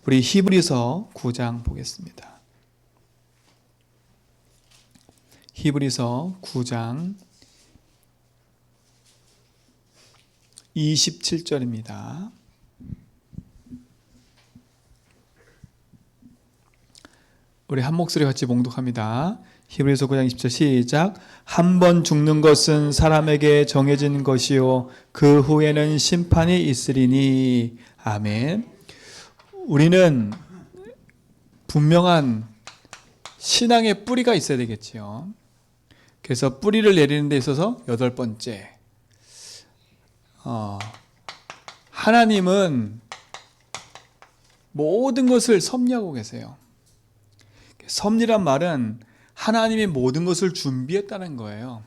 우리 히브리서 9장 보겠습니다. 히브리서 9장 27절입니다. 우리 한 목소리 같이 봉독합니다. 히브리서 9장 20절 시작. 한 번 죽는 것은 사람에게 정해진 것이요 그 후에는 심판이 있으리니. 아멘. 우리는 분명한 신앙의 뿌리가 있어야 되겠지요. 그래서 뿌리를 내리는 데 있어서 8번째, 하나님은 모든 것을 섭리하고 계세요. 섭리란 말은 하나님이 모든 것을 준비했다는 거예요.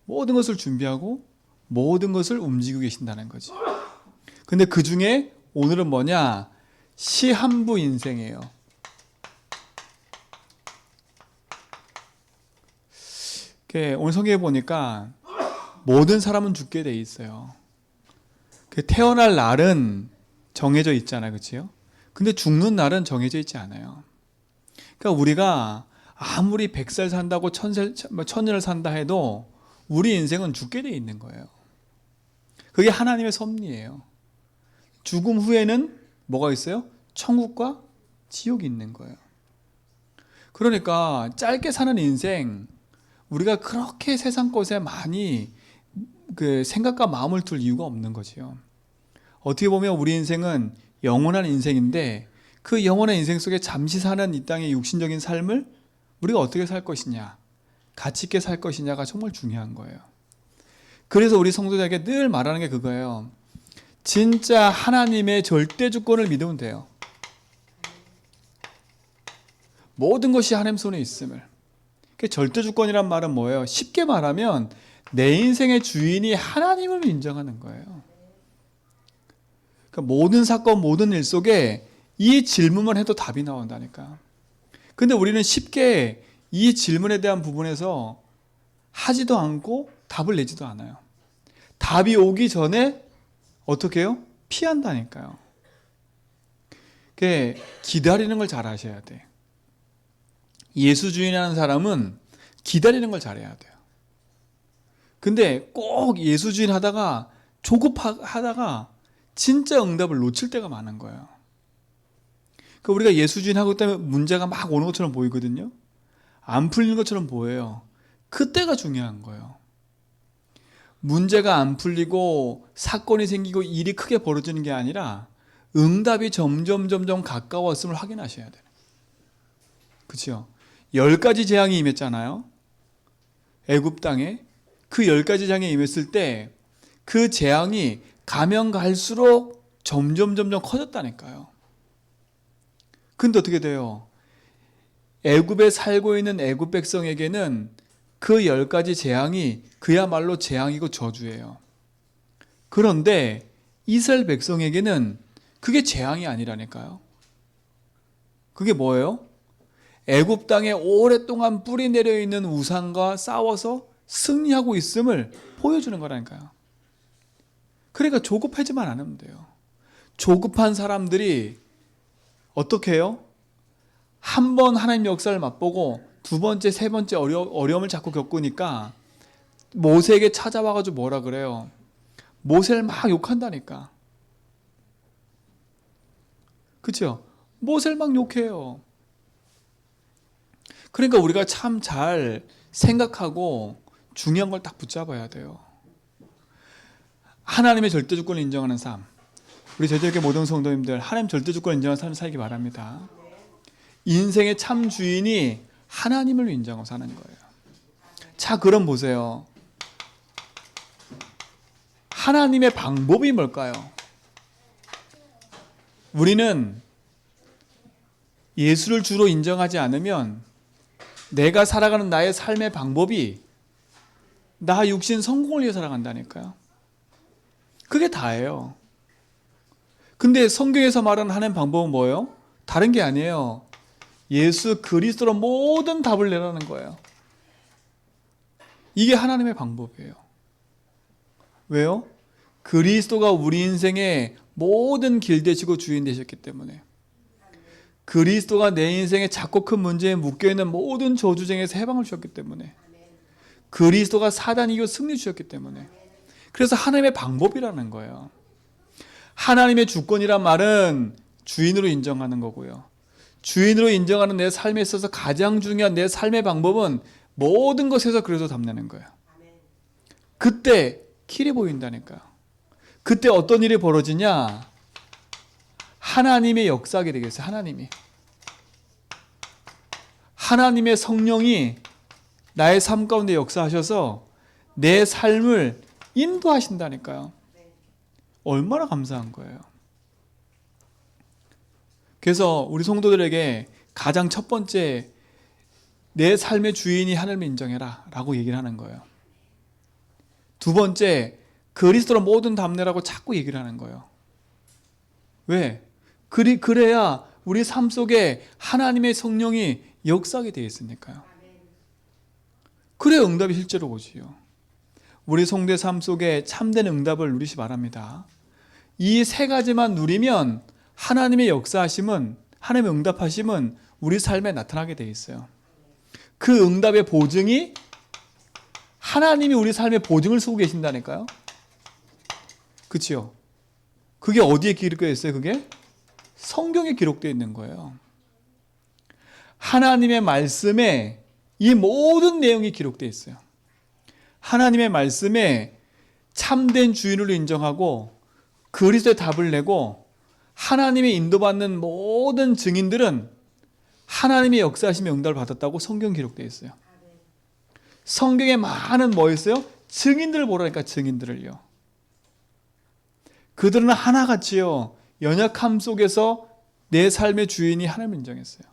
모든 것을 준비하고 모든 것을 움직이고 계신다는 거지. 근데 그 중에 오늘은 뭐냐? 시한부 인생이에요. 오늘 성경에 보니까 모든 사람은 죽게 돼 있어요. 태어날 날은 정해져 있잖아요. 그렇죠? 근데 죽는 날은 정해져 있지 않아요. 그러니까 우리가 아무리 100살 산다고 1000년을 산다 해도 우리 인생은 죽게 돼 있는 거예요. 그게 하나님의 섭리예요. 죽음 후에는 뭐가 있어요? 천국과 지옥이 있는 거예요. 그러니까 짧게 사는 인생, 우리가 그렇게 세상 것에 많이 생각과 마음을 둘 이유가 없는 거지요. 어떻게 보면 우리 인생은 영원한 인생인데 그 영원한 인생 속에 잠시 사는 이 땅의 육신적인 삶을 우리가 어떻게 살 것이냐, 가치 있게 살 것이냐가 정말 중요한 거예요. 그래서 우리 성도들에게 늘 말하는 게 그거예요. 진짜 하나님의 절대 주권을 믿으면 돼요. 모든 것이 하나님 손에 있음을. 절대 주권이란 말은 뭐예요? 쉽게 말하면 내 인생의 주인이 하나님을 인정하는 거예요. 그러니까 모든 사건, 모든 일 속에 이 질문만 해도 답이 나온다니까. 근데 우리는 쉽게 이 질문에 대한 부분에서 하지도 않고 답을 내지도 않아요. 답이 오기 전에 어떻게 해요? 피한다니까요. 기다리는 걸 잘 하셔야 돼. 예수 주인하는 사람은 기다리는 걸 잘해야 돼요. 근데 꼭 예수 주인 하다가 조급하다가 진짜 응답을 놓칠 때가 많은 거예요. 그러니까 우리가 예수 주인 하고 있다면 문제가 막 오는 것처럼 보이거든요. 안 풀리는 것처럼 보여요. 그때가 중요한 거예요. 문제가 안 풀리고 사건이 생기고 일이 크게 벌어지는 게 아니라 응답이 점점 가까웠음을 확인하셔야 돼요. 그렇죠? 10가지 재앙이 임했잖아요. 애굽 땅에. 그 10가지 재앙이 임했을 때 그 재앙이 가면 갈수록 점점 커졌다니까요. 근데 어떻게 돼요? 애굽에 살고 있는 애굽 백성에게는 그 10가지 재앙이 그야말로 재앙이고 저주예요. 그런데 이스라엘 백성에게는 그게 재앙이 아니라니까요. 그게 뭐예요? 애굽 땅에 오랫동안 뿌리 내려 있는 우상과 싸워서 승리하고 있음을 보여주는 거라니까요. 그러니까 조급하지만 않으면 돼요. 조급한 사람들이 어떻게 해요? 한 번 하나님 역사를 맛보고 두 번째, 세 번째 어려움을 자꾸 겪으니까 모세에게 찾아와가지고 뭐라 그래요? 모세를 막 욕한다니까. 그렇죠? 모세를 막 욕해요. 그러니까 우리가 참 잘 생각하고 중요한 걸 딱 붙잡아야 돼요. 하나님의 절대 주권을 인정하는 삶. 우리 제주교회 모든 성도님들 하나님 절대 주권을 인정하는 삶을 살기 바랍니다. 인생의 참 주인이 하나님을 인정하고 사는 거예요. 자, 그럼 보세요. 하나님의 방법이 뭘까요? 우리는 예수를 주로 인정하지 않으면 내가 살아가는 나의 삶의 방법이 나 육신 성공을 위해 살아간다니까요. 그게 다예요. 근데 성경에서 말하는 하나님 방법은 뭐예요? 다른 게 아니에요. 예수 그리스도로 모든 답을 내라는 거예요. 이게 하나님의 방법이에요. 왜요? 그리스도가 우리 인생의 모든 길 되시고 주인 되셨기 때문에, 그리스도가 내 인생의 작고 큰 문제에 묶여있는 모든 저주쟁에서 해방을 주셨기 때문에, 그리스도가 사단 이겨 승리 주셨기 때문에, 그래서 하나님의 방법이라는 거예요. 하나님의 주권이란 말은 주인으로 인정하는 거고요. 주인으로 인정하는 내 삶에 있어서 가장 중요한 내 삶의 방법은 모든 것에서 그래서 담내는 거예요. 그때 길이 보인다니까요. 그때 어떤 일이 벌어지냐? 하나님의 역사하게 되겠어요. 하나님의 성령이 나의 삶 가운데 역사하셔서 내 삶을 인도하신다니까요. 얼마나 감사한 거예요. 그래서 우리 성도들에게 가장 첫 번째, 내 삶의 주인이 하나님을 인정해라 라고 얘기를 하는 거예요. 두 번째, 그리스도로 모든 담내라고 자꾸 얘기를 하는 거예요. 왜? 그래야 우리 삶 속에 하나님의 성령이 역사하게 되어 있으니까요. 그래야 응답이 실제로 오지요. 우리 성도의 삶 속에 참된 응답을 누리시 바랍니다. 이 세 가지만 누리면 하나님의 역사하심은, 하나님의 응답하심은 우리 삶에 나타나게 되어 있어요. 그 응답의 보증이, 하나님이 우리 삶의 보증을 쓰고 계신다니까요. 그렇죠? 그게 어디에 기록되어 있어요? 그게 성경에 기록되어 있는 거예요. 하나님의 말씀에 이 모든 내용이 기록되어 있어요. 하나님의 말씀에 참된 주인으로 인정하고 그리스도의 답을 내고 하나님의 인도받는 모든 증인들은 하나님의 역사하심의 응답을 받았다고 성경 기록되어 있어요. 성경에 많은 뭐 있어요? 증인들을 보라니까, 증인들을요. 그들은 하나같이요, 연약함 속에서 내 삶의 주인이 하나님을 인정했어요.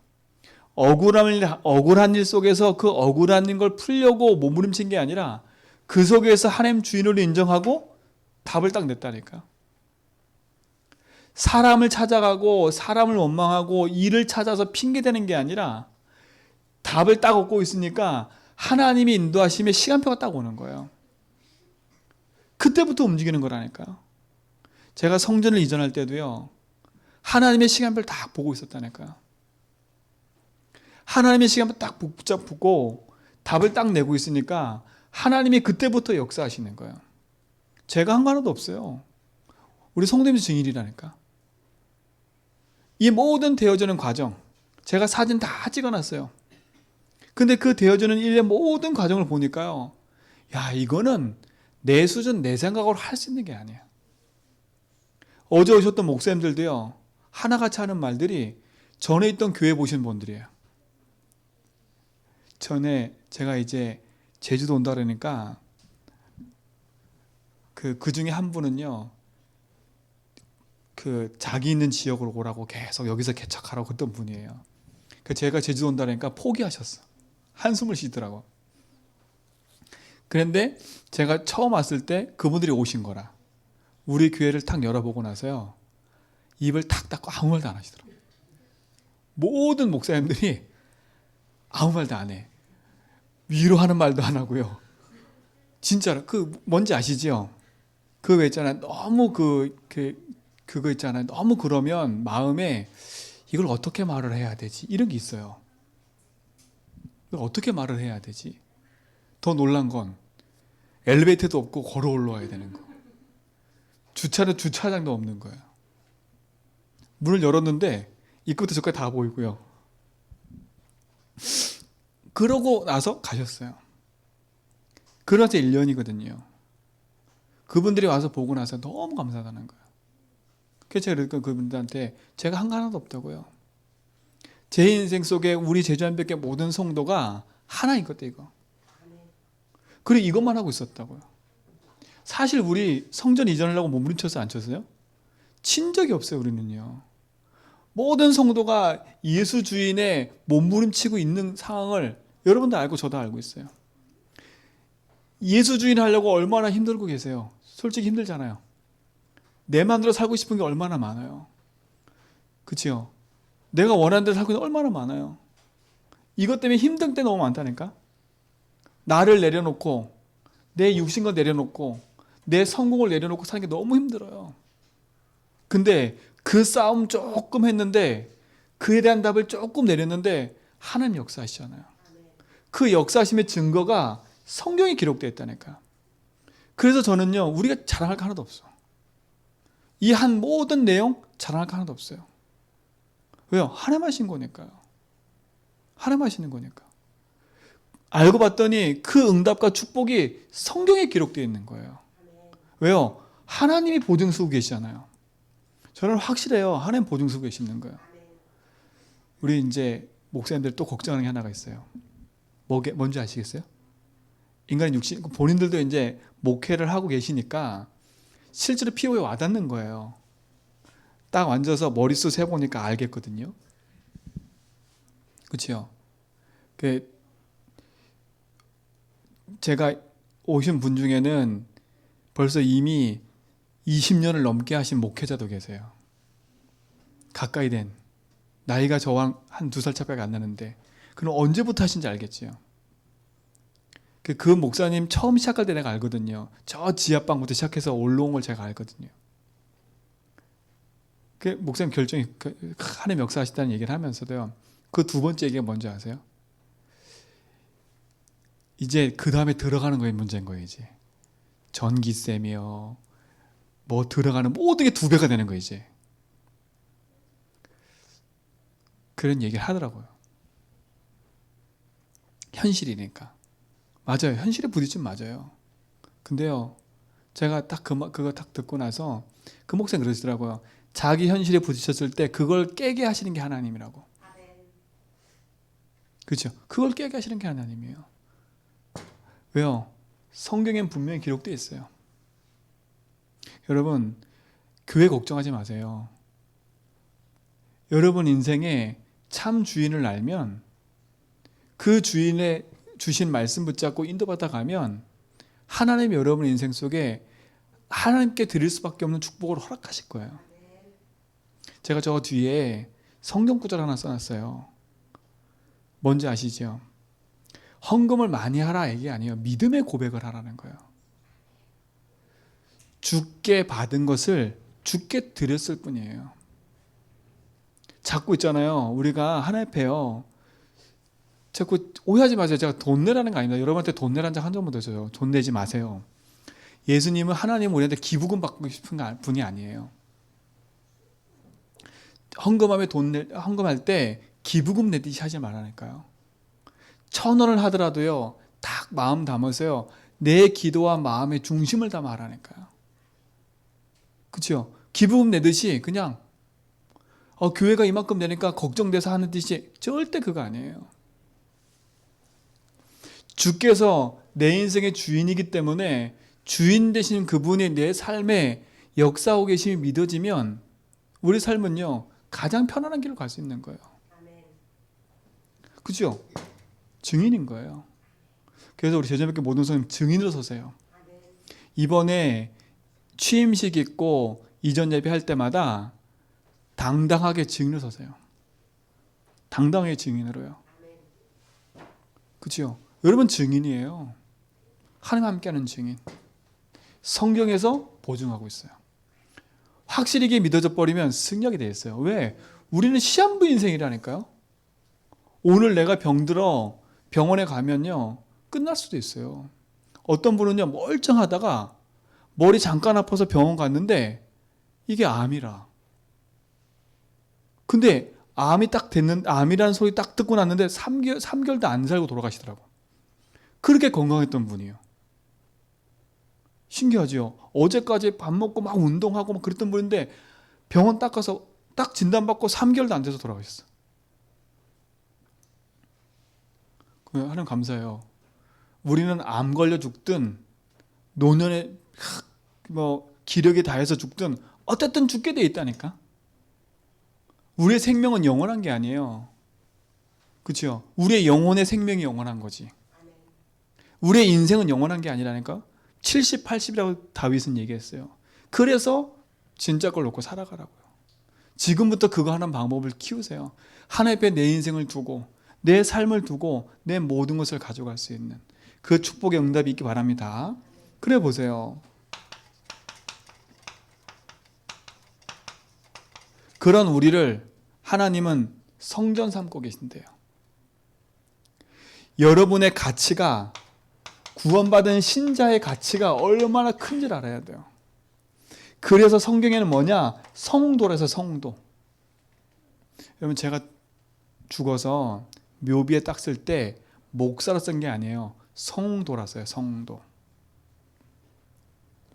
억울한 일 속에서 그 억울한 걸 풀려고 몸부림친 게 아니라 그 속에서 하나님 주인으로 인정하고 답을 딱 냈다니까. 사람을 찾아가고 사람을 원망하고 일을 찾아서 핑계대는 게 아니라 답을 딱 얻고 있으니까 하나님이 인도하심에 시간표가 딱 오는 거예요. 그때부터 움직이는 거라니까요. 제가 성전을 이전할 때도요, 하나님의 시간표를 딱 보고 있었다니까요. 하나님의 시간표 딱 붙잡고 답을 딱 내고 있으니까 하나님이 그때부터 역사하시는 거예요. 제가 한 거 하나도 없어요. 우리 성도님들 증인이라니까. 이 모든 되어지는 과정, 제가 사진 다 찍어놨어요. 근데 그 되어지는 일의 모든 과정을 보니까요, 야, 이거는 내 수준, 내 생각으로 할 수 있는 게 아니에요. 어제 오셨던 목사님들도요, 하나같이 하는 말들이 전에 있던 교회 보신 분들이에요. 전에 제가 이제 제주도 온다 그러니까 그 중에 한 분은요, 자기 있는 지역으로 오라고 계속 여기서 개척하라고 그랬던 분이에요. 제가 제주도 온다 그러니까 포기하셨어. 한숨을 쉬더라고. 그런데 제가 처음 왔을 때 그분들이 오신 거라 우리 교회를 탁 열어보고 나서요, 입을 탁 닫고 아무 말도 안 하시더라고요. 모든 목사님들이 아무 말도 안 해. 위로하는 말도 안 하고요. 진짜로 뭔지 아시죠? 왜 있잖아요. 너무 그거 있잖아요. 너무 그러면 마음에 이걸 어떻게 말을 해야 되지? 이런 게 있어요. 이걸 어떻게 말을 해야 되지? 더 놀란 건 엘리베이터도 없고 걸어 올라와야 되는 거. 주차장도 없는 거예요. 문을 열었는데 입구부터 저까지 다 보이고요. 그러고 나서 가셨어요. 그러자 1년이거든요. 그분들이 와서 보고 나서 너무 감사하다는 거예요. 그래서 제가 그분들한테 제가 한 거 하나도 없다고요. 제 인생 속에 우리 제주한백의 모든 성도가 하나인 것도 이거. 그리고 이것만 하고 있었다고요. 사실 우리 성전 이전하려고 몸부림쳐서 안 쳤어요? 친 적이 없어요, 우리는요. 모든 성도가 예수 주인의 몸부림치고 있는 상황을 여러분도 알고 저도 알고 있어요. 예수 주인 하려고 얼마나 힘들고 계세요. 솔직히 힘들잖아요. 내 마음대로 살고 싶은 게 얼마나 많아요. 그치요? 내가 원하는 대로 살고 있는 게 얼마나 많아요. 이것 때문에 힘든 때 너무 많다니까. 나를 내려놓고 내 육신과 내려놓고 내 성공을 내려놓고 사는 게 너무 힘들어요. 근데 그 싸움 조금 했는데, 그에 대한 답을 조금 내렸는데 하나님 역사하시잖아요. 그 역사하심의 증거가 성경에 기록되어 있다니까. 그래서 저는요, 우리가 자랑할 거 하나도 없어. 이 한 모든 내용 자랑할 거 하나도 없어요. 왜요? 하나님 하신 거니까요. 하나님 하시는 거니까. 알고 봤더니 그 응답과 축복이 성경에 기록되어 있는 거예요. 왜요? 하나님이 보증 쓰고 계시잖아요. 저는 확실해요. 하나님 보증 쓰고 계시는 거예요. 우리 이제 목사님들 또 걱정하는 게 하나가 있어요. 뭔지 아시겠어요? 인간의 육신, 본인들도 이제 목회를 하고 계시니까 실제로 피부에 와닿는 거예요. 딱 앉아서 머릿수 세보니까 알겠거든요. 그렇죠? 제가 오신 분 중에는 벌써 이미 20년을 넘게 하신 목회자도 계세요. 가까이 된. 나이가 저와 한 2살 차이밖에 안 나는데, 그럼 언제부터 하신지 알겠지요? 그 목사님 처음 시작할 때 내가 알거든요. 저 지하방부터 시작해서 올라온 걸 제가 알거든요. 그 목사님 결정이 하나님 역사하시다는 얘기를 하면서도요. 그 두 번째 얘기가 뭔지 아세요? 이제 그 다음에 들어가는 거에 문제인 거예요. 이제 전기세며 뭐 들어가는 모든 게 2배가 되는 거예요. 이제 그런 얘기를 하더라고요. 현실이니까. 맞아요. 현실에 부딪히면 맞아요. 근데요, 제가 딱 그거 딱 듣고 나서 그 목사님 그러시더라고요. 자기 현실에 부딪혔을 때 그걸 깨게 하시는 게 하나님이라고. 그렇죠? 그걸 깨게 하시는 게 하나님이에요. 왜요? 성경엔 분명히 기록되어 있어요. 여러분, 교회 걱정하지 마세요. 여러분 인생에 참 주인을 알면 그 주인의 주신 말씀 붙잡고 인도받아 가면 하나님이 여러분 인생 속에 하나님께 드릴 수밖에 없는 축복을 허락하실 거예요. 제가 저 뒤에 성경 구절 하나 써놨어요. 뭔지 아시죠? 헌금을 많이 하라 이게 아니에요. 믿음의 고백을 하라는 거예요. 주께 받은 것을 주께 드렸을 뿐이에요. 자꾸 있잖아요. 우리가 하나님 앞에요. 자꾸 오해하지 마세요. 제가 돈 내라는 거 아닙니다. 여러분한테 돈 내라는 적 한 적도 없어요. 돈 내지 마세요. 예수님은 하나님은 우리한테 기부금 받고 싶은 분이 아니에요. 헌금할 때 기부금 내듯이 하지 말라니까요. 1,000원을 하더라도요, 딱 마음 담아서요, 내 기도와 마음의 중심을 담아 하라니까요. 그렇죠? 기부금 내듯이 그냥 교회가 이만큼 내니까 걱정돼서 하는 듯이 절대 그거 아니에요. 주께서 내 인생의 주인이기 때문에 주인 되신 그분이 내 삶에 역사하고 계심이 믿어지면 우리 삶은요, 가장 편안한 길을 갈 수 있는 거예요. 그죠? 증인인 거예요. 그래서 우리 제자님께 모든 성님 증인으로 서세요. 이번에 취임식 있고 이전 예배할 때마다 당당하게 증인으로 서세요. 당당하게 증인으로요. 그죠? 여러분 증인이에요. 하나님 함께하는 증인. 성경에서 보증하고 있어요. 확실히 이게 믿어져 버리면 승리하게 돼 있어요. 왜? 우리는 시한부 인생이라니까요. 오늘 내가 병들어 병원에 가면요, 끝날 수도 있어요. 어떤 분은요, 멀쩡하다가 머리 잠깐 아파서 병원 갔는데 이게 암이라. 근데 암이라는 소리 딱 듣고 났는데 3개월도 안 살고 돌아가시더라고. 그렇게 건강했던 분이에요. 신기하죠? 어제까지 밥 먹고 막 운동하고 막 그랬던 분인데 병원 딱 가서 딱 진단받고 3개월도 안 돼서 돌아가셨어. 하나님 감사해요. 우리는 암 걸려 죽든 노년에 기력이 다해서 죽든 어쨌든 죽게 돼 있다니까. 우리의 생명은 영원한 게 아니에요. 그렇죠? 우리의 영혼의 생명이 영원한 거지. 우리의 인생은 영원한 게 아니라니까. 70, 80이라고 다윗은 얘기했어요. 그래서 진짜 걸 놓고 살아가라고요. 지금부터 그거 하는 방법을 키우세요. 하나님 앞에 내 인생을 두고 내 삶을 두고 내 모든 것을 가져갈 수 있는 그 축복의 응답이 있기 바랍니다. 그래 보세요. 그런 우리를 하나님은 성전 삼고 계신대요. 여러분의 가치가, 구원받은 신자의 가치가 얼마나 큰지를 알아야 돼요. 그래서 성경에는 뭐냐? 성도라서 성도. 여러분, 제가 죽어서 묘비에 딱 쓸 때 목사로 쓴 게 아니에요. 성도라서요. 성도.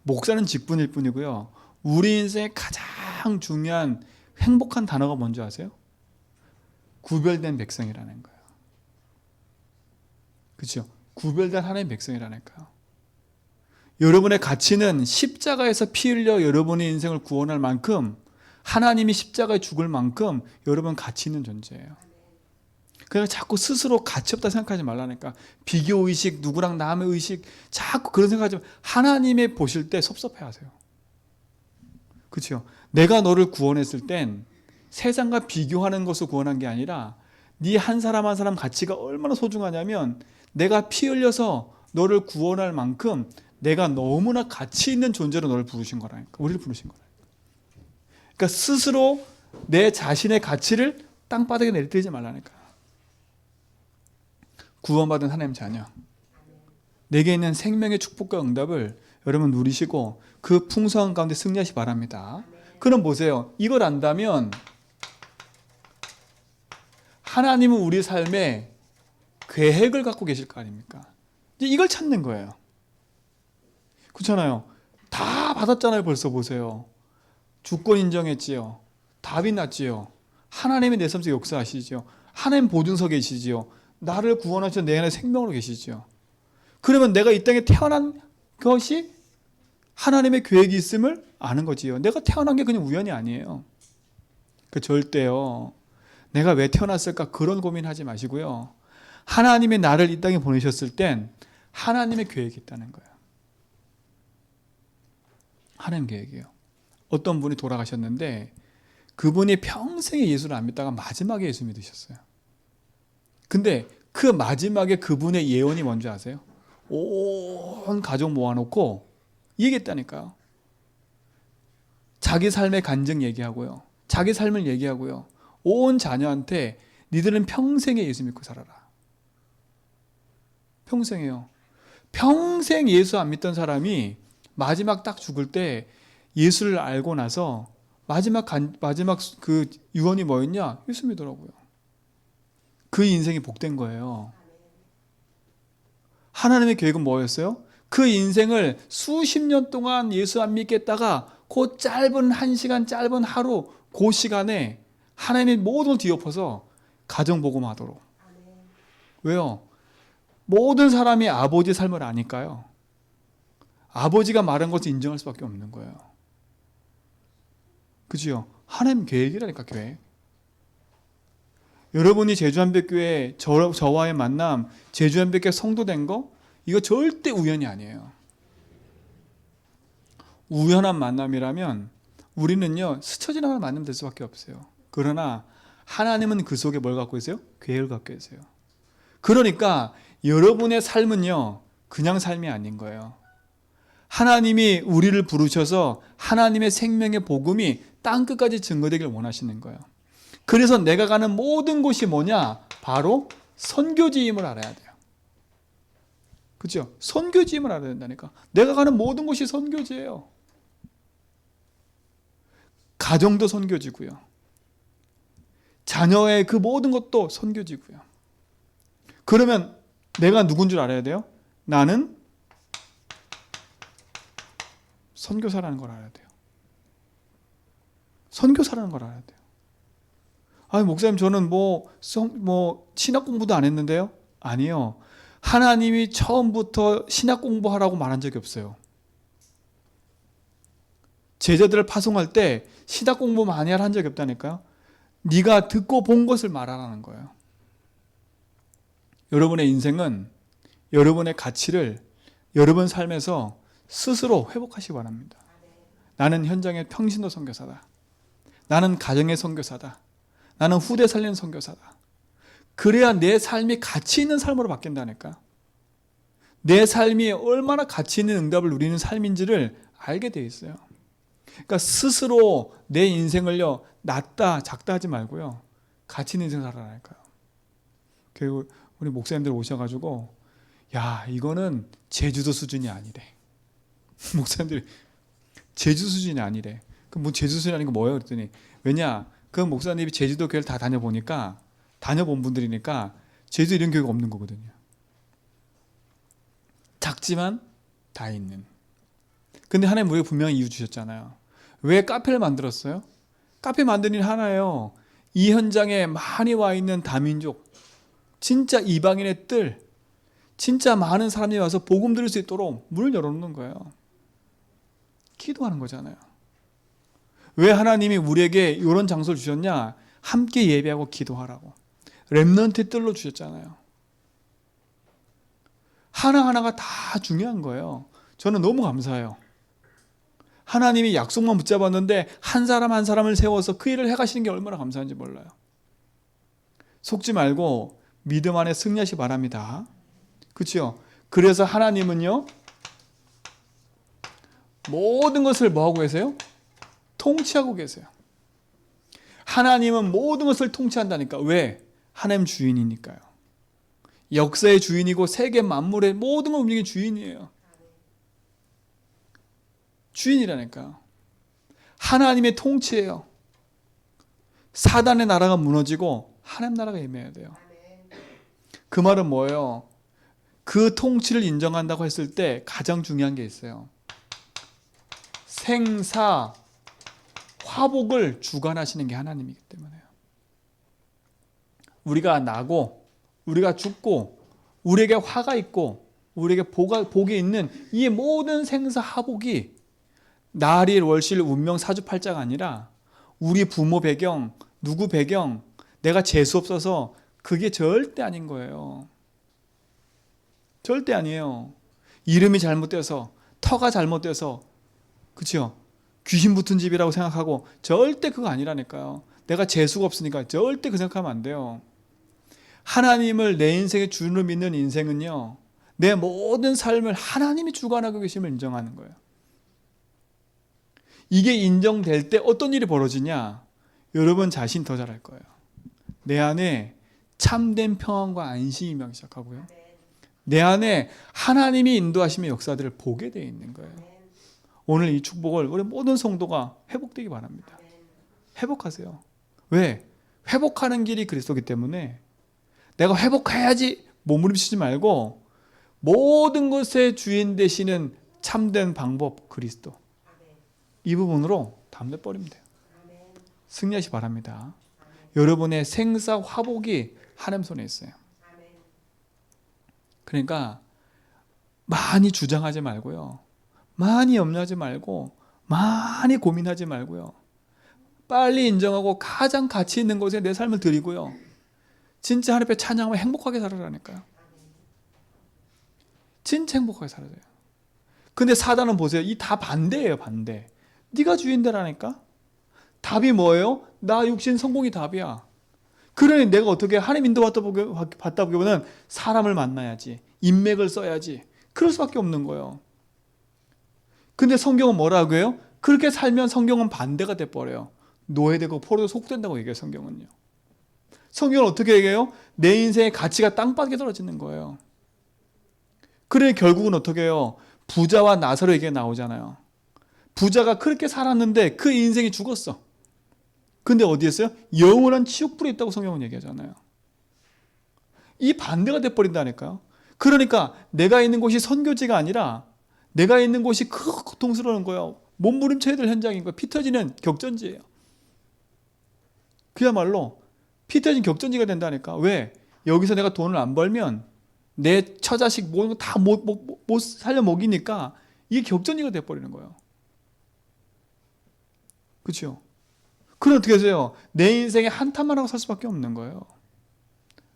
목사는 직분일 뿐이고요. 우리 인생의 가장 중요한 행복한 단어가 뭔지 아세요? 구별된 백성이라는 거예요. 그렇죠? 구별된 하나님의 백성이라니까요. 여러분의 가치는 십자가에서 피 흘려 여러분의 인생을 구원할 만큼, 하나님이 십자가에 죽을 만큼 여러분 가치 있는 존재예요. 그러니까 자꾸 스스로 가치 없다 생각하지 말라니까. 비교의식, 누구랑 남의 의식, 자꾸 그런 생각하지 말고 하나님의 보실 때 섭섭해하세요. 그렇죠? 내가 너를 구원했을 땐 세상과 비교하는 것을 구원한 게 아니라 네 한 사람 한 사람 가치가 얼마나 소중하냐면 내가 피 흘려서 너를 구원할 만큼 내가 너무나 가치 있는 존재로 너를 부르신 거라니까. 우리를 부르신 거라니까. 그러니까 스스로 내 자신의 가치를 땅바닥에 내리뜨리지 말라니까. 구원받은 하나님 자녀, 내게 있는 생명의 축복과 응답을 여러분 누리시고 그 풍성한 가운데 승리하시 바랍니다. 그럼 보세요. 이걸 안다면 하나님은 우리 삶에 계획을 갖고 계실 거 아닙니까? 이제 이걸 찾는 거예요. 그렇잖아요. 다 받았잖아요. 벌써 보세요. 주권 인정했지요. 답이 났지요. 하나님이 내 삶 속에 역사하시지요. 하나님 보증석에 계시지요. 나를 구원하셔서 내 안에 생명으로 계시지요. 그러면 내가 이 땅에 태어난 것이 하나님의 계획이 있음을 아는 거지요. 내가 태어난 게 그냥 우연이 아니에요. 절대요. 내가 왜 태어났을까 그런 고민하지 마시고요. 하나님이 나를 이 땅에 보내셨을 땐 하나님의 계획이 있다는 거예요. 하나님 계획이에요. 어떤 분이 돌아가셨는데 그분이 평생에 예수를 안 믿다가 마지막에 예수 믿으셨어요. 근데 그 마지막에 그분의 예언이 뭔지 아세요? 온 가족 모아놓고 얘기했다니까요. 자기 삶의 간증 얘기하고요. 자기 삶을 얘기하고요. 온 자녀한테 니들은 평생에 예수 믿고 살아라. 평생이요. 평생 예수 안 믿던 사람이 마지막 딱 죽을 때 예수를 알고 나서 마지막 그 유언이 뭐였냐? 예수 믿더라고요. 그 인생이 복된 거예요. 하나님의 계획은 뭐였어요? 그 인생을 수십 년 동안 예수 안 믿겠다가 그 짧은 한 시간, 짧은 하루, 그 시간에 하나님의 모든 걸 뒤엎어서 가정복음하도록. 왜요? 모든 사람이 아버지 삶을 아니까요. 아버지가 말한 것을 인정할 수밖에 없는 거예요. 그죠? 하나님 계획이라니까, 계획. 여러분이 제주한백교회 저와의 만남, 제주한백교회 성도된 거 이거 절대 우연이 아니에요. 우연한 만남이라면 우리는요 스쳐 지나가는 만남 될 수밖에 없어요. 그러나 하나님은 그 속에 뭘 갖고 계세요? 계획을 갖고 계세요. 그러니까 여러분의 삶은요 그냥 삶이 아닌 거예요. 하나님이 우리를 부르셔서 하나님의 생명의 복음이 땅끝까지 증거되길 원하시는 거예요. 그래서 내가 가는 모든 곳이 뭐냐? 바로 선교지임을 알아야 돼요. 그렇죠? 선교지임을 알아야 된다니까. 내가 가는 모든 곳이 선교지예요. 가정도 선교지고요. 자녀의 그 모든 것도 선교지고요. 그러면 내가 누군 줄 알아야 돼요? 나는 선교사라는 걸 알아야 돼요. 선교사라는 걸 알아야 돼요. 아니 목사님 저는 신학 공부도 안 했는데요? 아니요. 하나님이 처음부터 신학 공부하라고 말한 적이 없어요. 제자들을 파송할 때 신학 공부 많이 하라 한 적이 없다니까요. 네가 듣고 본 것을 말하라는 거예요. 여러분의 인생은 여러분의 가치를 여러분 삶에서 스스로 회복하시기 바랍니다. 나는 현장의 평신도 선교사다. 나는 가정의 선교사다. 나는 후대 살리는 선교사다. 그래야 내 삶이 가치 있는 삶으로 바뀐다니까. 내 삶이 얼마나 가치 있는 응답을 누리는 삶인지를 알게 돼 있어요. 그러니까 스스로 내 인생을요 낮다 작다 하지 말고요 가치 있는 인생 살아라니까요. 그리고 우리 목사님들 오셔가지고 야 이거는 제주도 수준이 아니래. 목사님들이 제주 수준이 아니래. 그럼 뭐 제주 수준이 아닌 거 뭐예요? 그랬더니 왜냐 그 목사님이 제주도 교회를 다 다녀보니까 다녀본 분들이니까 제주도 이런 교회가 없는 거거든요. 작지만 다 있는. 근데 하나님 우리가 분명히 이유 주셨잖아요. 왜 카페를 만들었어요? 카페 만드는 일 하나예요. 이 현장에 많이 와 있는 다민족, 진짜 이방인의 뜰, 진짜 많은 사람이 와서 복음 들을 수 있도록 문을 열어놓는 거예요. 기도하는 거잖아요. 왜 하나님이 우리에게 이런 장소를 주셨냐? 함께 예배하고 기도하라고. 렘넌트 뜰로 주셨잖아요. 하나하나가 다 중요한 거예요. 저는 너무 감사해요. 하나님이 약속만 붙잡았는데 한 사람 한 사람을 세워서 그 일을 해가시는 게 얼마나 감사한지 몰라요. 속지 말고 믿음 안에 승리하시기 바랍니다. 그렇죠? 그래서 하나님은요 모든 것을 뭐하고 계세요? 통치하고 계세요. 하나님은 모든 것을 통치한다니까. 왜? 하나님 주인이니까요. 역사의 주인이고 세계 만물의 모든 걸 움직이는 주인이에요. 주인이라니까요. 하나님의 통치예요. 사단의 나라가 무너지고 하나님 나라가 임해야 돼요. 그 말은 뭐예요? 그 통치를 인정한다고 했을 때 가장 중요한 게 있어요. 생사 화복을 주관하시는 게 하나님이기 때문에요. 우리가 나고 우리가 죽고 우리에게 화가 있고 우리에게 복이 있는 이 모든 생사 화복이 날일 월실 운명 사주팔자가 아니라 우리 부모 배경, 누구 배경, 내가 재수 없어서 그게 절대 아닌 거예요. 절대 아니에요. 이름이 잘못돼서, 터가 잘못돼서, 그렇죠? 귀신 붙은 집이라고 생각하고 절대 그거 아니라니까요. 내가 재수가 없으니까 절대 그 생각하면 안 돼요. 하나님을 내 인생의 주인으로 믿는 인생은요, 내 모든 삶을 하나님이 주관하고 계심을 인정하는 거예요. 이게 인정될 때 어떤 일이 벌어지냐? 여러분 자신 더 잘할 거예요. 내 안에 참된 평안과 안심이 임하기 시작하고요. 내 안에 하나님이 인도하시는 역사들을 보게 되어 있는 거예요. 오늘 이 축복을 우리 모든 성도가 회복되기 바랍니다. 회복하세요. 왜? 회복하는 길이 그리스도이기 때문에 내가 회복해야지 몸부림치지 말고 모든 것의 주인 되시는 참된 방법 그리스도. 이 부분으로 담내버리면 돼요. 승리하시 바랍니다. 여러분의 생사 화복이 하나님 손에 있어요. 그러니까 많이 주장하지 말고요. 많이 염려하지 말고 많이 고민하지 말고요. 빨리 인정하고 가장 가치 있는 곳에 내 삶을 드리고요. 진짜 하나님 앞에 찬양하며 행복하게 살아라니까요. 진짜 행복하게 살아야 돼요. 근데 사단은 보세요. 이 다 반대예요. 반대. 네가 주인되라니까. 답이 뭐예요? 나 육신 성공이 답이야. 그러니 내가 어떻게 하나님 인도받다 보기보다는 사람을 만나야지. 인맥을 써야지. 그럴 수밖에 없는 거예요. 근데 성경은 뭐라고 해요? 그렇게 살면 성경은 반대가 돼버려요. 노예되고 포로로 속된다고 얘기해요. 성경은요. 성경은 어떻게 얘기해요? 내 인생의 가치가 땅바닥에 떨어지는 거예요. 그래 결국은 어떻게 해요? 부자와 나사로 얘기가 나오잖아요. 부자가 그렇게 살았는데 그 인생이 죽었어. 근데 어디 있어요? 영원한 치욕불에 있다고 성경은 얘기하잖아요. 이 반대가 돼버린다니까요. 그러니까 내가 있는 곳이 선교지가 아니라 내가 있는 곳이 크고 고통스러운 거예요. 몸부림쳐야 될 현장인 거예요. 피 터지는 격전지예요. 그야말로 피 터진 격전지가 된다니까. 왜? 여기서 내가 돈을 안 벌면 내 처자식 모든 거 다 못 살려 먹이니까 이게 격전지가 돼버리는 거예요. 그렇죠? 그럼 어떻게 하세요? 내 인생에 한탄만 하고 살 수밖에 없는 거예요.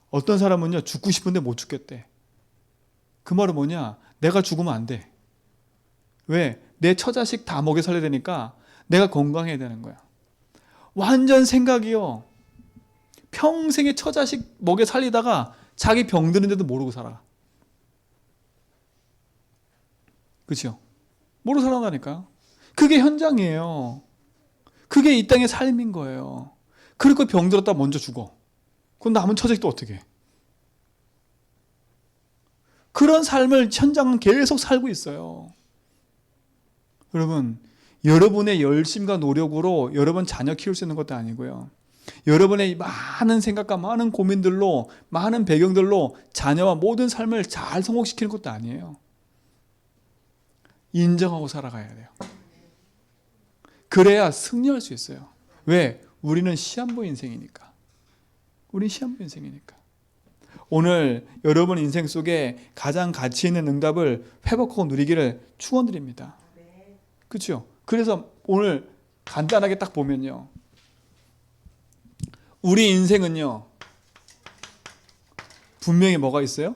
어떤 사람은요 죽고 싶은데 못 죽겠대. 그 말은 뭐냐? 내가 죽으면 안 돼. 왜? 내 처자식 다 먹여 살려야 되니까 내가 건강해야 되는 거야. 완전 생각이요. 평생에 처자식 먹여 살리다가 자기 병드는데도 모르고 살아. 그렇죠? 모르고 살아나니까. 그게 현장이에요. 그게 이 땅의 삶인 거예요. 그리고 병들었다 먼저 죽어. 그럼 남은 처자식 또 어떻게 해? 그런 삶을 현장은 계속 살고 있어요. 여러분, 여러분의 열심과 노력으로 여러분 자녀 키울 수 있는 것도 아니고요. 여러분의 많은 생각과 많은 고민들로, 많은 배경들로 자녀와 모든 삶을 잘 성공시키는 것도 아니에요. 인정하고 살아가야 돼요. 그래야 승리할 수 있어요. 왜? 우리는 시한부 인생이니까. 우린 시한부 인생이니까. 오늘 여러분 인생 속에 가장 가치 있는 응답을 회복하고 누리기를 축원드립니다. 그렇죠? 그래서 오늘 간단하게 딱 보면요. 우리 인생은요. 분명히 뭐가 있어요?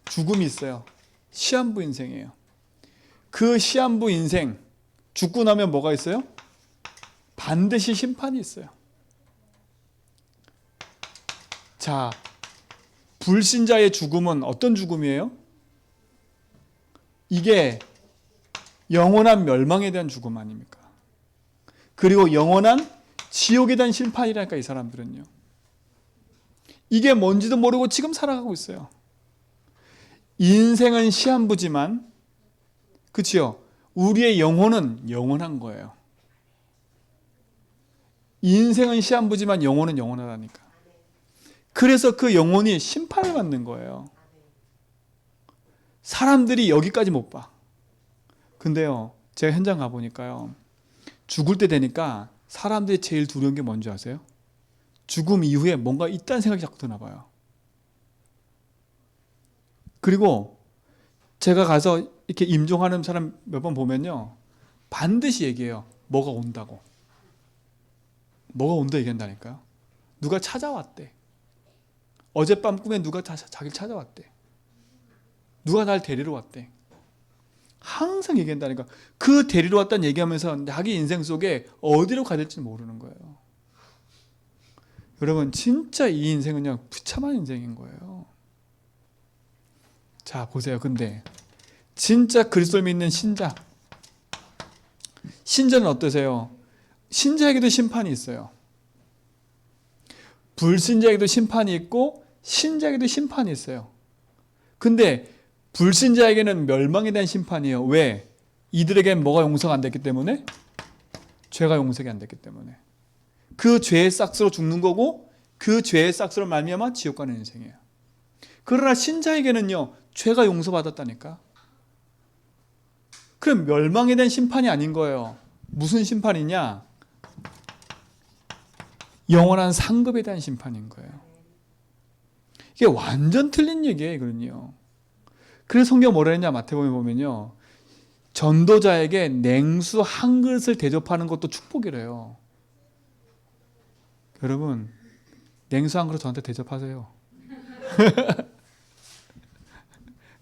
죽음이 있어요. 시한부 인생이에요. 그 시한부 인생, 죽고 나면 뭐가 있어요? 반드시 심판이 있어요. 자, 불신자의 죽음은 어떤 죽음이에요? 이게 영원한 멸망에 대한 죽음 아닙니까? 그리고 영원한 지옥에 대한 심판이라니까, 이 사람들은요. 이게 뭔지도 모르고 지금 살아가고 있어요. 인생은 시한부지만, 그치요? 우리의 영혼은 영원한 거예요. 인생은 시한부지만 영혼은 영원하다니까. 그래서 그 영혼이 심판을 받는 거예요. 사람들이 여기까지 못 봐. 근데요, 제가 현장 가보니까요, 죽을 때 되니까 사람들이 제일 두려운 게 뭔지 아세요? 죽음 이후에 뭔가 있다는 생각이 자꾸 드나 봐요. 그리고 제가 가서 이렇게 임종하는 사람 몇 번 보면요, 반드시 얘기해요. 뭐가 온다고. 뭐가 온다 얘기한다니까요. 누가 찾아왔대. 어젯밤 꿈에 누가 자기를 찾아왔대. 누가 날 데리러 왔대. 항상 얘기한다니까. 그 데리러 왔다는 얘기하면서 자기 인생 속에 어디로 가야 될지 모르는 거예요. 여러분, 진짜 이 인생은요, 비참한 인생인 거예요. 자, 보세요. 근데 진짜 그리스도를 믿는 신자는 어떠세요? 신자에게도 심판이 있어요. 불신자에게도 심판이 있고 신자에게도 심판이 있어요. 근데 불신자에게는 멸망에 대한 심판이에요. 왜? 이들에겐 뭐가 용서가 안 됐기 때문에? 죄가 용서가 안 됐기 때문에. 그 죄의 싹스로 죽는 거고, 그 죄의 싹스로 말미암아 지옥 가는 인생이에요. 그러나 신자에게는요, 죄가 용서받았다니까. 그럼 멸망에 대한 심판이 아닌 거예요. 무슨 심판이냐? 영원한 상급에 대한 심판인 거예요. 이게 완전 틀린 얘기예요, 이거는요. 그래서 성경 뭐라 했냐, 마태복음에 보면요, 전도자에게 냉수 한 그릇을 대접하는 것도 축복이래요. 여러분, 냉수 한 그릇 저한테 대접하세요.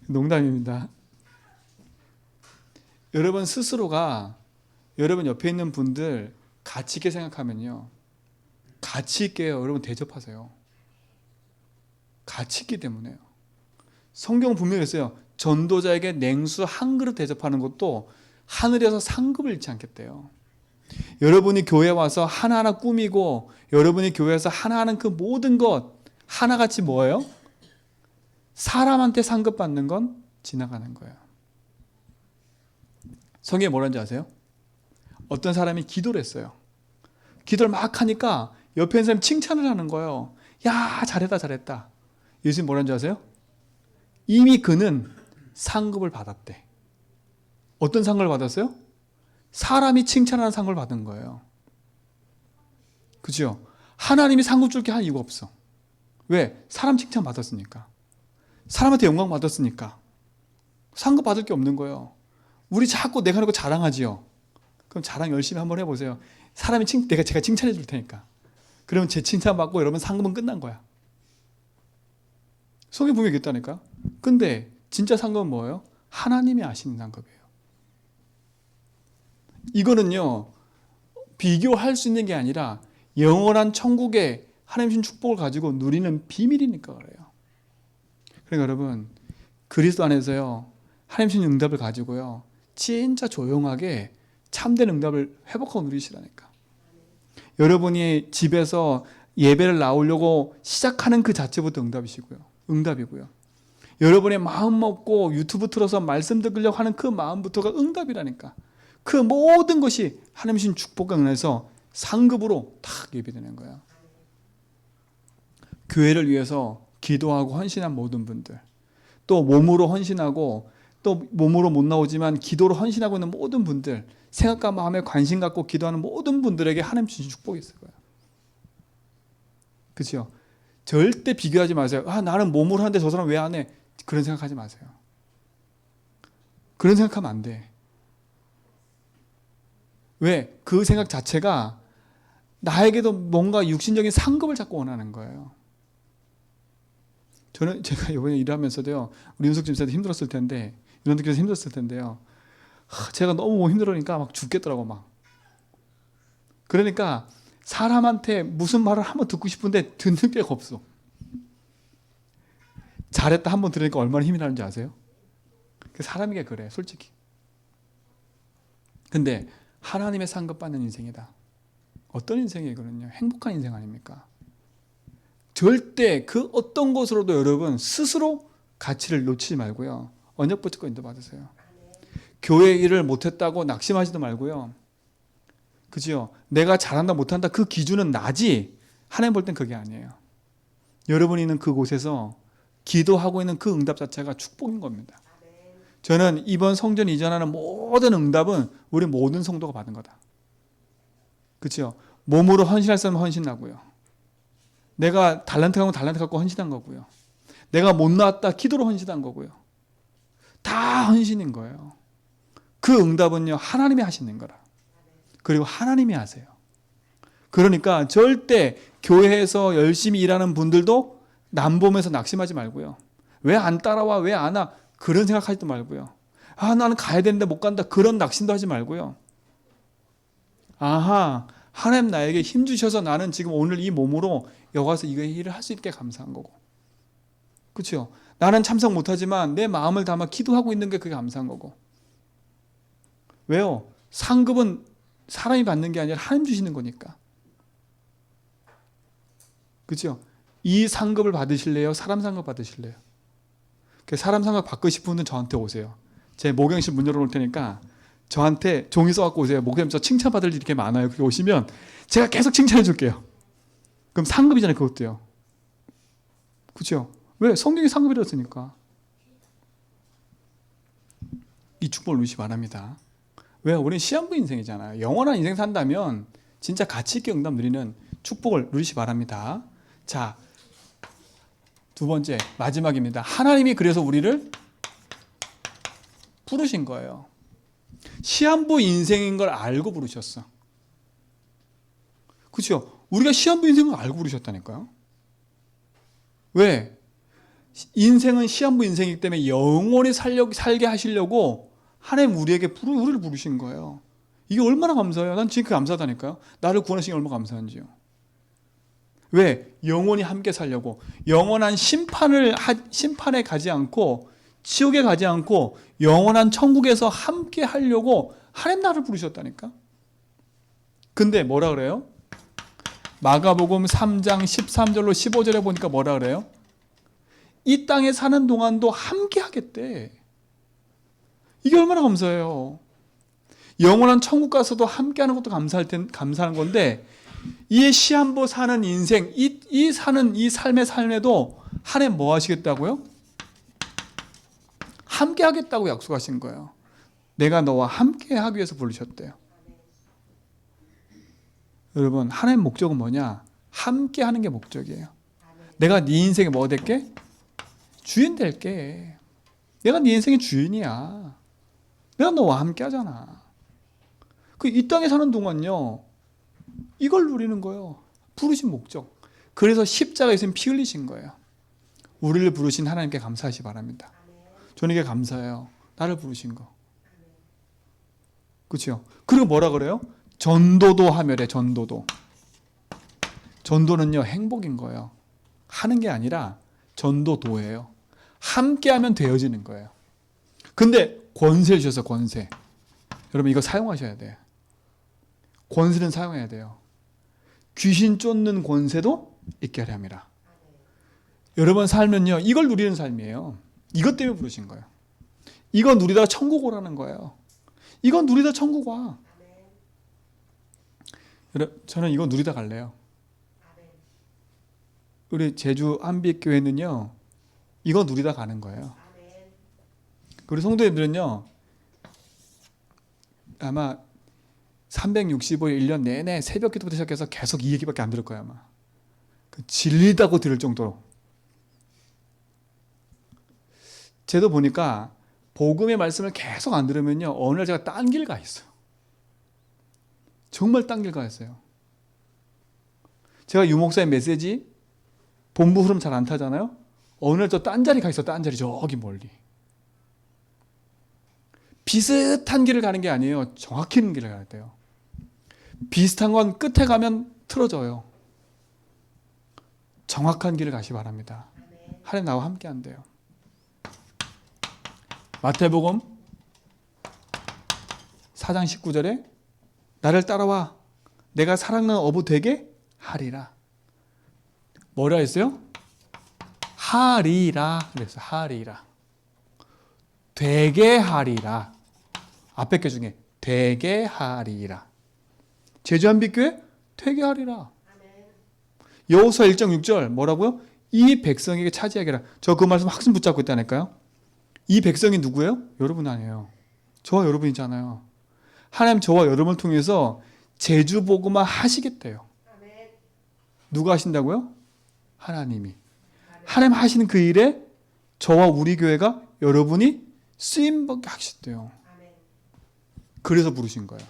농담입니다. 여러분 스스로가 여러분 옆에 있는 분들 가치 있게 생각하면요, 가치 있게요, 여러분 대접하세요. 가치 있기 때문에요. 성경은 분명히 했어요. 전도자에게 냉수 한 그릇 대접하는 것도 하늘에서 상급을 잃지 않겠대요. 여러분이 교회 와서 하나하나 꾸미고, 여러분이 교회에서 하나하나 그 모든 것 하나같이 뭐예요? 사람한테 상급 받는 건 지나가는 거예요. 성경에 뭐라는지 아세요? 어떤 사람이 기도를 했어요. 기도를 막 하니까 옆에 있는 사람이 칭찬을 하는 거예요. 야, 잘했다, 잘했다. 예수님 뭐라는지 아세요? 이미 그는 상급을 받았대. 어떤 상급을 받았어요? 사람이 칭찬하는 상급을 받은 거예요. 그죠? 하나님이 상급 줄 게 한 이유가 없어. 왜? 사람 칭찬 받았으니까. 사람한테 영광 받았으니까. 상급 받을 게 없는 거예요. 우리 자꾸 내가 하는 거 자랑하지요. 그럼 자랑 열심히 한번 해보세요. 사람이 제가 칭찬해 줄 테니까. 그러면 제 칭찬 받고 여러분 상급은 끝난 거야. 성경 분명히 있다니까. 근데 진짜 상급은 뭐예요? 하나님이 아시는 상급이에요. 이거는요, 비교할 수 있는 게 아니라 영원한 천국의 하나님 주신 축복을 가지고 누리는 비밀이니까 그래요. 그러니까 여러분, 그리스도 안에서요, 하나님 주신 응답을 가지고요, 진짜 조용하게 참된 응답을 회복하고 누리시라니까. 여러분이 집에서 예배를 나오려고 시작하는 그 자체부터 응답이고요. 여러분의 마음 먹고 유튜브 틀어서 말씀 듣으려고 하는 그 마음부터가 응답이라니까. 그 모든 것이 하나님 주신 축복과 은혜에서 상급으로 탁 예비되는 거야. 교회를 위해서 기도하고 헌신한 모든 분들, 또 몸으로 헌신하고 또 몸으로 못 나오지만 기도로 헌신하고 있는 모든 분들, 생각과 마음에 관심 갖고 기도하는 모든 분들에게 하나님 주신 축복이 있을 거예요. 그렇죠? 절대 비교하지 마세요. 나는 몸으로 하는데 저 사람 왜 안 해? 그런 생각하지 마세요. 그런 생각하면 안 돼. 왜? 그 생각 자체가 나에게도 뭔가 육신적인 상급을 자꾸 원하는 거예요. 제가 이번에 일하면서도요, 우리 윤석 집사도 힘들었을 텐데, 이런데께서 힘들었을 텐데요, 제가 너무 힘들으니까 막 죽겠더라고, 막. 그러니까 사람한테 무슨 말을 한번 듣고 싶은데 듣는 게 없어. 잘했다 한번 들으니까 얼마나 힘이 나는지 아세요? 사람이게 그래, 솔직히. 근데 하나님의 상급 받는 인생이다. 어떤 인생이거든요? 행복한 인생 아닙니까? 절대 그 어떤 것으로도 여러분 스스로 가치를 놓치지 말고요, 언약 붙잡고 인도 받으세요. 교회 일을 못했다고 낙심하지도 말고요. 그죠? 내가 잘한다 못한다 그 기준은 나지, 하나님 볼 땐 그게 아니에요. 여러분이 있는 그곳에서 기도하고 있는 그 응답 자체가 축복인 겁니다. 저는 이번 성전 이전하는 모든 응답은 우리 모든 성도가 받은 거다. 그렇죠? 몸으로 헌신할 사람은 헌신하고요, 내가 달란트 갖고 헌신한 거고요, 내가 못 나왔다 기도로 헌신한 거고요, 다 헌신인 거예요. 그 응답은요, 하나님이 하시는 거라. 그리고 하나님이 하세요. 그러니까 절대 교회에서 열심히 일하는 분들도 남 보면서 낙심하지 말고요, 왜 안 따라와, 왜 안 와, 그런 생각하지도 말고요, 나는 가야 되는데 못 간다, 그런 낙심도 하지 말고요, 하나님 나에게 힘 주셔서 나는 지금 오늘 이 몸으로 여기 와서 이 일을 할 수 있게 감사한 거고, 그렇죠? 나는 참석 못하지만 내 마음을 담아 기도하고 있는 게 그게 감사한 거고. 왜요? 상급은 사람이 받는 게 아니라 하나님 주시는 거니까. 그렇죠? 이 상급을 받으실래요? 사람 상급 받으실래요? 사람 상급 받고 싶은 분은 저한테 오세요. 제 목양실 문 열어놓을 테니까 저한테 종이 써갖고 오세요. 목사님 저 칭찬받을 일이 이렇게 많아요. 그게 오시면 제가 계속 칭찬해 줄게요. 그럼 상급이잖아요, 그것도요. 그렇죠? 왜? 성경이 상급이랬으니까. 이 축복을 누리시기 바랍니다. 왜? 우리는 시한부 인생이잖아요. 영원한 인생 산다면 진짜 가치 있게 응답 누리는 축복을 누리시기 바랍니다. 자, 두 번째, 마지막입니다. 하나님이 그래서 우리를 부르신 거예요. 시한부 인생인 걸 알고 부르셨어. 그렇죠? 우리가 시한부 인생을 알고 부르셨다니까요. 왜? 인생은 시한부 인생이기 때문에 영원히 살게 하시려고 하나님 우리에게 우리를 부르신 거예요. 이게 얼마나 감사해요. 난 지금 감사하다니까요. 나를 구원하신 게 얼마나 감사한지요. 왜? 영원히 함께 살려고. 영원한 심판에 가지 않고 지옥에 가지 않고 영원한 천국에서 함께 하려고 하나님 나를 부르셨다니까. 근데 뭐라 그래요? 마가복음 3장 13절로 15절에 보니까 뭐라 그래요? 이 땅에 사는 동안도 함께 하겠대. 이게 얼마나 감사해요. 영원한 천국 가서도 함께 하는 것도 감사한 건데, 이 시한부 사는 인생, 이 사는 이 삶에도 하나님 뭐 하시겠다고요? 함께 하겠다고 약속하신 거예요. 내가 너와 함께 하기 위해서 부르셨대요. 여러분, 하나님 목적은 뭐냐? 함께 하는 게 목적이에요. 내가 네 인생에 뭐 될게? 주인 될게. 내가 네 인생의 주인이야. 내가 너와 함께 하잖아. 이 땅에 사는 동안요, 이걸 누리는 거예요. 부르신 목적. 그래서 십자가에 있으면 피 흘리신 거예요. 우리를 부르신 하나님께 감사하시 바랍니다. 저는 이게 감사해요. 나를 부르신 거. 그렇죠? 그리고 뭐라 그래요? 전도도 하며래. 전도도. 전도는요, 행복인 거예요. 하는 게 아니라 전도도예요. 함께하면 되어지는 거예요. 근데 권세를 주셔서 권세. 여러분 이거 사용하셔야 돼요. 권세는 사용해야 돼요. 귀신 쫓는 권세도 있게 하려 함이라. 여러분 삶은요, 이걸 누리는 삶이에요. 이것 때문에 부르신 거예요. 이거 누리다가 천국 오라는 거예요. 이거 누리다 천국 와. 저는 이거 누리다 갈래요. 우리 제주 한빛교회는요, 이거 누리다 가는 거예요. 우리 성도님들은요, 아마 365일 1년 내내 새벽 기도부터 시작해서 계속 이 얘기밖에 안 들을 거야 아마. 질리다고 들을 정도로. 저도 보니까 복음의 말씀을 계속 안 들으면요, 어느 날 제가 딴 길 가 있어요. 정말 딴 길 가 있어요. 제가 유목사의 메시지 본부 흐름 잘 안 타잖아요. 어느 날 저 딴 자리 가 있어. 딴 자리 저기 멀리. 비슷한 길을 가는 게 아니에요. 정확히 있는 길을 가야 돼요. 비슷한 건 끝에 가면 틀어져요. 정확한 길을 가시 바랍니다. 하나님 나와 함께 한대요. 마태복음 4장 19절에 나를 따라와 내가 사랑하는 어부 되게 하리라. 뭐라 했어요? 하리라 그랬어요. 하리라. 되게 하리라. 앞에 게 중에 되게 하리라. 제주 한빛교회 되게 하리라. 여호수아 1장 6절 뭐라고요? 이 백성에게 차지하게라. 저 그 말씀 확신 붙잡고 있다니까요. 이 백성이 누구예요? 여러분 아니에요. 저와 여러분이잖아요. 하나님 저와 여러분을 통해서 제주 복음화 하시겠대요. 누가 하신다고요? 하나님이. 하나님 하시는 그 일에 저와 우리 교회가 여러분이 쓰임받게 하셨대요. 그래서 부르신 거예요.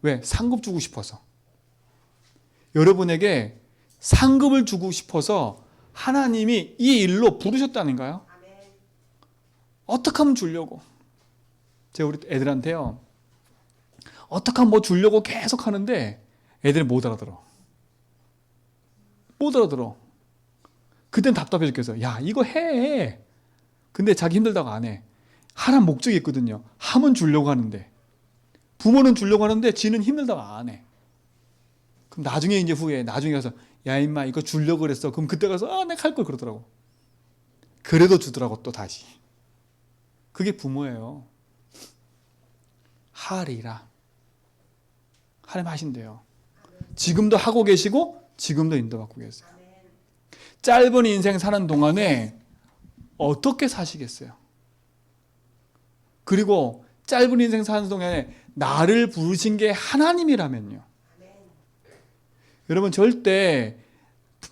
왜? 상급 주고 싶어서. 여러분에게 상급을 주고 싶어서 하나님이 이 일로 부르셨다는가요? 어떻게 하면 주려고? 제가 우리 애들한테요, 어떻게 하면 뭐 주려고 계속 하는데 애들이 못 알아들어. 못 알아들어. 그땐 답답해 죽겠어요. 야, 이거 해. 근데 자기 힘들다고 안 해. 하라는 목적이 있거든요. 하면 주려고 하는데. 부모는 주려고 하는데 지는 힘들다고 안 해. 그럼 나중에 이제 후에 나중에 가서 야 임마 이거 주려고 그랬어. 그럼 그때 가서 아 내가 할 걸 그러더라고. 그래도 주더라고 또 다시. 그게 부모예요. 하리라. 하나님 하신대요. 지금도 하고 계시고 지금도 인도받고 계세요. 짧은 인생 사는 동안에 어떻게 사시겠어요? 그리고 짧은 인생 사는 동안에 나를 부르신 게 하나님이라면요. 여러분 절대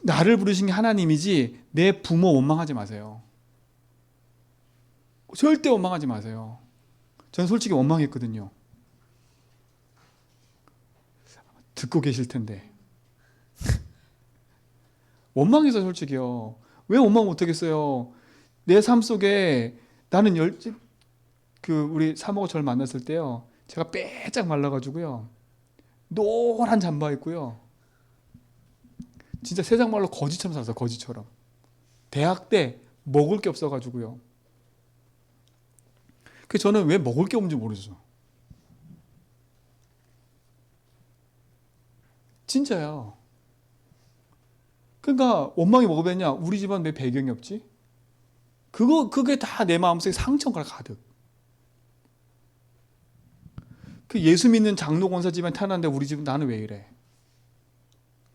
나를 부르신 게 하나님이지 내 부모 원망하지 마세요. 절대 원망하지 마세요. 저는 솔직히 원망했거든요. 듣고 계실 텐데. 원망해서 솔직히요. 왜 원망 못하겠어요? 내 삶 속에 나는 우리 사모가 저를 만났을 때요. 제가 빼짝 말라가지고요. 노란 잠바 입고요. 진짜 세상 말로 거지처럼 살았어요. 거지처럼. 대학 때 먹을 게 없어가지고요. 그 저는 왜 먹을 게 없는지 모르죠. 진짜요. 그러니까 원망이 뭐가 됐냐? 우리 집안 왜 배경이 없지? 그게 다 내 마음속에 상처가 가득. 그 예수 믿는 장로 권사 집안 태어났는데 우리 집은 나는 왜 이래?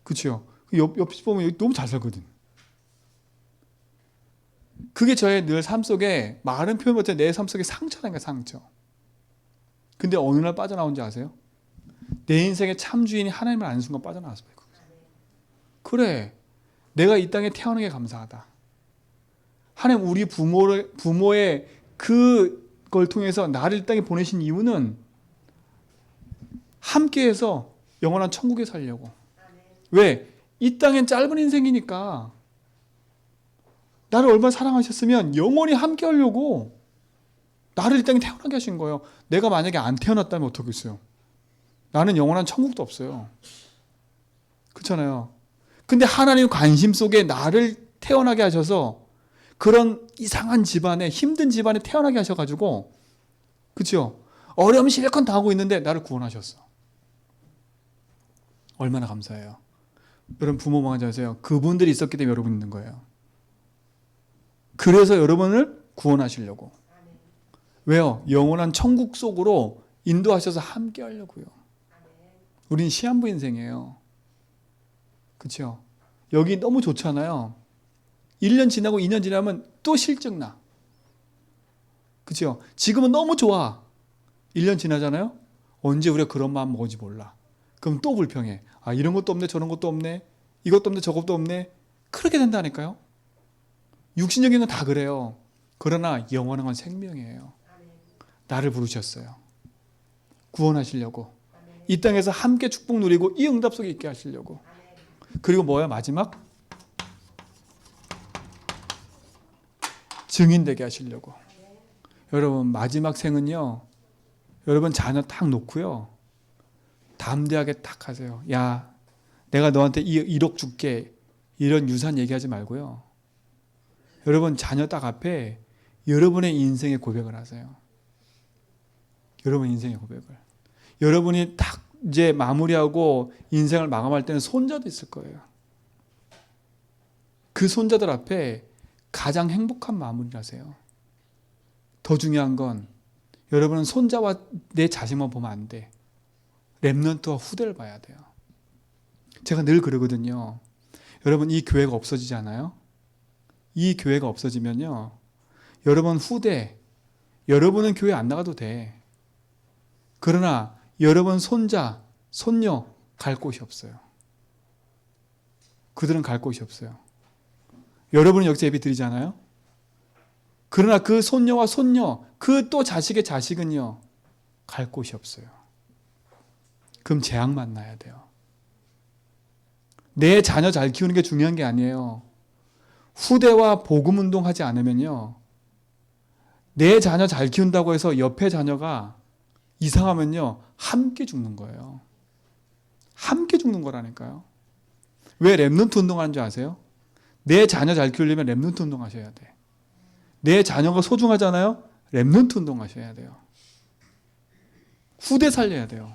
그렇죠? 옆집 보면 여기 너무 잘 살거든. 그게 저의 늘 삶 속에 말은 표현 못해 내 삶 속에 상처라는 거야, 상처. 근데 어느 날 빠져나온지 아세요? 내 인생의 참 주인이 하나님을 아는 순간 빠져나왔어요. 그래, 내가 이 땅에 태어난 게 감사하다. 하나님 우리 부모의 그걸 통해서 나를 이 땅에 보내신 이유는 함께해서 영원한 천국에 살려고. 왜? 이 땅엔 짧은 인생이니까 나를 얼마나 사랑하셨으면 영원히 함께 하려고 나를 이 땅에 태어나게 하신 거예요. 내가 만약에 안 태어났다면 어떡하겠어요? 나는 영원한 천국도 없어요. 그렇잖아요. 근데 하나님 관심 속에 나를 태어나게 하셔서 그런 이상한 집안에 힘든 집안에 태어나게 하셔가지고 그렇죠? 어려움 실컷 당하고 있는데 나를 구원하셨어. 얼마나 감사해요. 여러분 부모 마찬가지세요. 그분들이 있었기 때문에 여러분 있는 거예요. 그래서 여러분을 구원하시려고. 왜요? 영원한 천국 속으로 인도하셔서 함께 하려고요. 우린 시한부 인생이에요. 그렇죠? 여기 너무 좋잖아요. 1년 지나고 2년 지나면 또 실증나. 그렇죠? 지금은 너무 좋아. 1년 지나잖아요. 언제 우리가 그런 마음 먹은지 몰라. 그럼 또 불평해. 아, 이런 것도 없네, 저런 것도 없네, 이것도 없네, 저것도 없네. 그렇게 된다니까요. 육신적인 건 다 그래요. 그러나 영원한 건 생명이에요. 나를 부르셨어요. 구원하시려고. 이 땅에서 함께 축복 누리고 이 응답 속에 있게 하시려고. 그리고 뭐야? 마지막? 증인되게 하시려고. 여러분 마지막 생은요, 여러분 자녀 딱 놓고요, 담대하게 딱 하세요. 야, 내가 너한테 1억 줄게, 이런 유산 얘기하지 말고요. 여러분 자녀 딱 앞에 여러분의 인생의 고백을 하세요. 여러분 인생의 고백을. 여러분이 딱 이제 마무리하고 인생을 마감할 때는 손자도 있을 거예요. 그 손자들 앞에 가장 행복한 마무리를 하세요. 더 중요한 건 여러분은 손자와 내 자식만 보면 안 돼. 렘넌트와 후대를 봐야 돼요. 제가 늘 그러거든요. 여러분 이 교회가 없어지지 않아요? 이 교회가 없어지면요, 여러분 후대, 여러분은 교회 안 나가도 돼. 그러나 여러분 손자, 손녀 갈 곳이 없어요. 그들은 갈 곳이 없어요. 여러분은 여기서 예배 드리잖아요. 그러나 그 손녀와 손녀, 그 또 자식의 자식은요, 갈 곳이 없어요. 그럼 재앙 만나야 돼요. 내 자녀 잘 키우는 게 중요한 게 아니에요. 후대와 복음 운동하지 않으면요, 내 자녀 잘 키운다고 해서 옆에 자녀가 이상하면요, 함께 죽는 거예요. 함께 죽는 거라니까요. 왜 렘넌트 운동하는 줄 아세요? 내 자녀 잘 키우려면 렘넌트 운동하셔야 돼. 내 자녀가 소중하잖아요. 렘넌트 운동하셔야 돼요. 후대 살려야 돼요.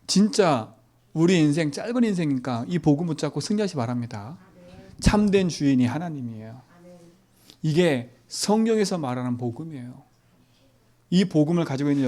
진짜 우리 인생 짧은 인생이니까 이 복음 붙잡고 승리하시 바랍니다. 참된 주인이 하나님이에요. 이게 성경에서 말하는 복음이에요. 이 복음을 가지고 있는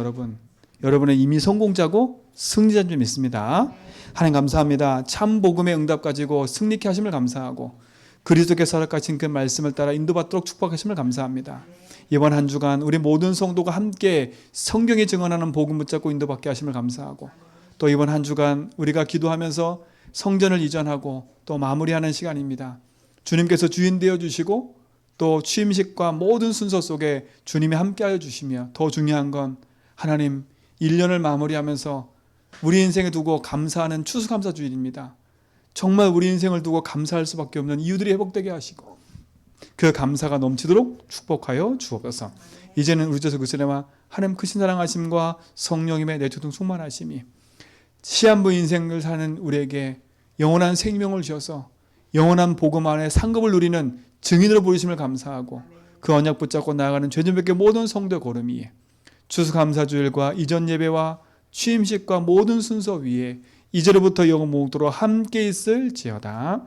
여러분은 이미 성공자고 승리자인 줄 믿습니다. 하나님 감사합니다. 참 복음의 응답 가지고 승리케 하심을 감사하고 그리스도께서 허락하신 그 말씀을 따라 인도받도록 축복하심을 감사합니다. 이번 한 주간 우리 모든 성도가 함께 성경이 증언하는 복음 붙잡고 인도받게 하심을 감사하고, 또 이번 한 주간 우리가 기도하면서 성전을 이전하고 또 마무리하는 시간입니다. 주님께서 주인 되어 주시고 또 취임식과 모든 순서 속에 주님이 함께하여 주시며, 더 중요한 건 하나님 1년을 마무리하면서 우리 인생에 두고 감사하는 추수감사주일입니다. 정말 우리 인생을 두고 감사할 수밖에 없는 이유들이 회복되게 하시고 그 감사가 넘치도록 축복하여 주옵소서. 이제는 우리 주 그리스도와 하나님 크신 사랑하심과 성령님의 내초등 충만하심이 시한부 인생을 사는 우리에게 영원한 생명을 주셔서 영원한 복음 안에 상급을 누리는 증인으로 부르심을 감사하고, 그 언약 붙잡고 나아가는 죄진밖에 모든 성도의 걸음이에 추수감사주일과 이전 예배와 취임식과 모든 순서 위에 이제로부터 영원 몽도로 함께 있을지어다.